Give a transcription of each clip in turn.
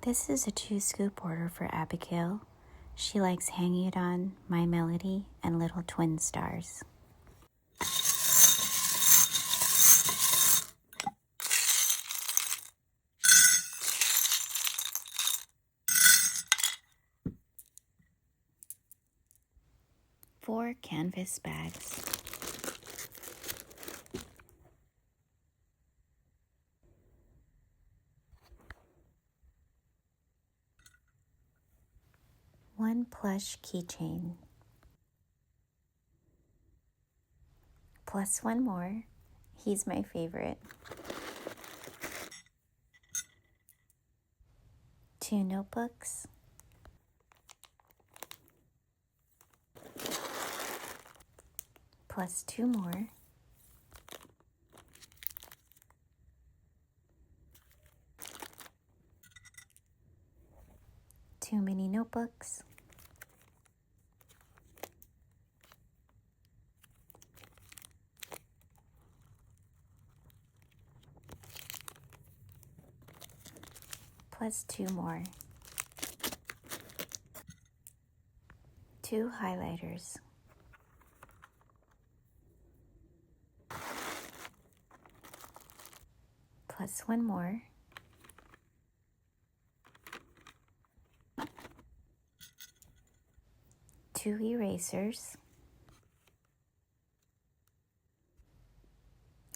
This is a 2-scoop order for Abigail. She likes Hangyodon, My Melody, and Little Twin Stars. Four canvas bags. One plush keychain. Plus one more. He's my favorite. 2 notebooks. Plus 2 more. 2 mini notebooks. Plus 2 more. 2 highlighters. Plus 1 more. 2 erasers.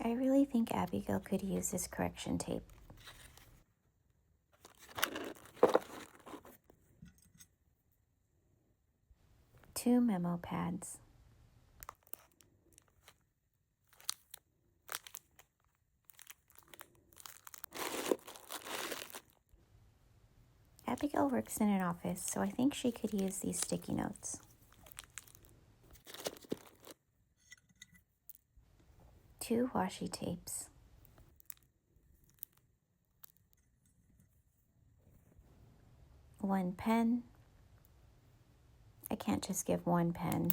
I really think Abigail could use this correction tape. 2 memo pads. Abigail works in an office, so I think she could use these sticky notes. 2 washi tapes. 1 pen. I can't just give 1 pen.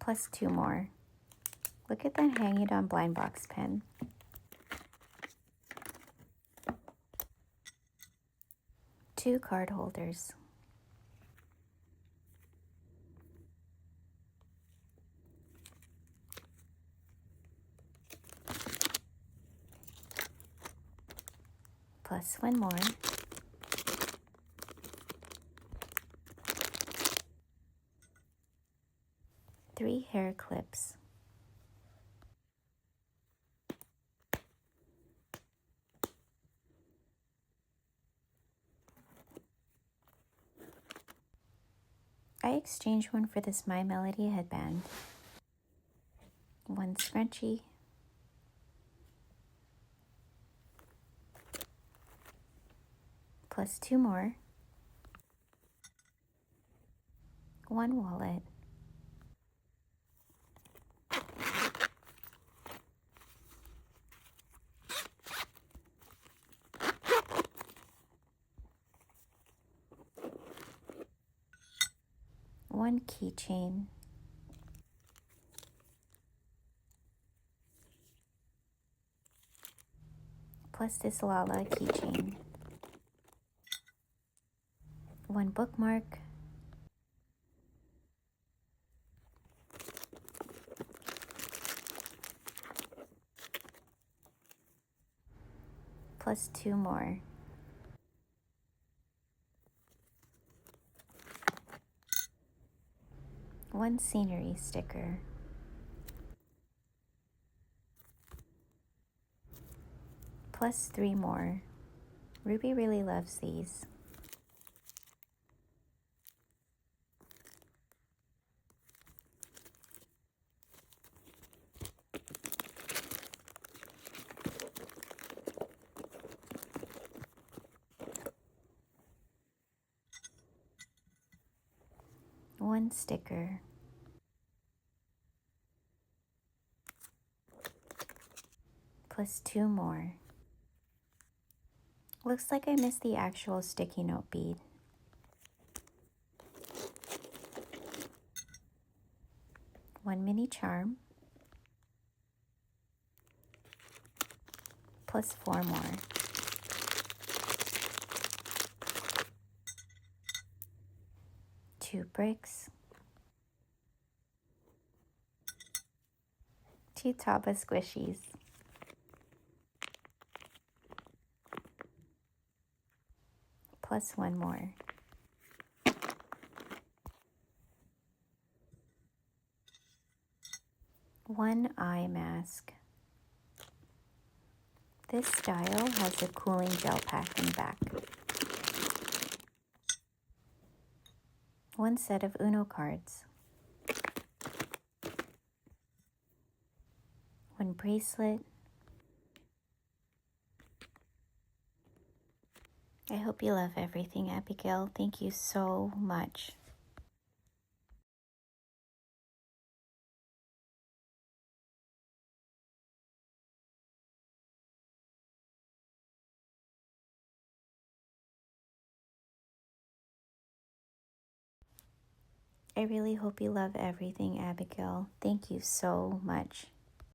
Plus 2 more. Look at that Hangyodon blind box pen. 2 card holders. Plus 1 more. 3 hair clips. I exchanged one for this My Melody headband. 1 scrunchie. Plus 2 more. 1 wallet. One keychain. Plus this Lala keychain. 1 bookmark. Plus 2 more. 1 scenery sticker. Plus 3 more. Ruby really loves these. One sticker. Plus 2 more. Looks like I missed the actual sticky note bead. 1 mini charm. plus 4 more. Two bricks. 2 Taba squishies. Plus 1 more. One eye mask. This style has a cooling gel pack in the back. One set of Uno cards. One bracelet. I hope you love everything, Abigail. Thank you so much. I really hope you love everything, Abigail. Thank you so much.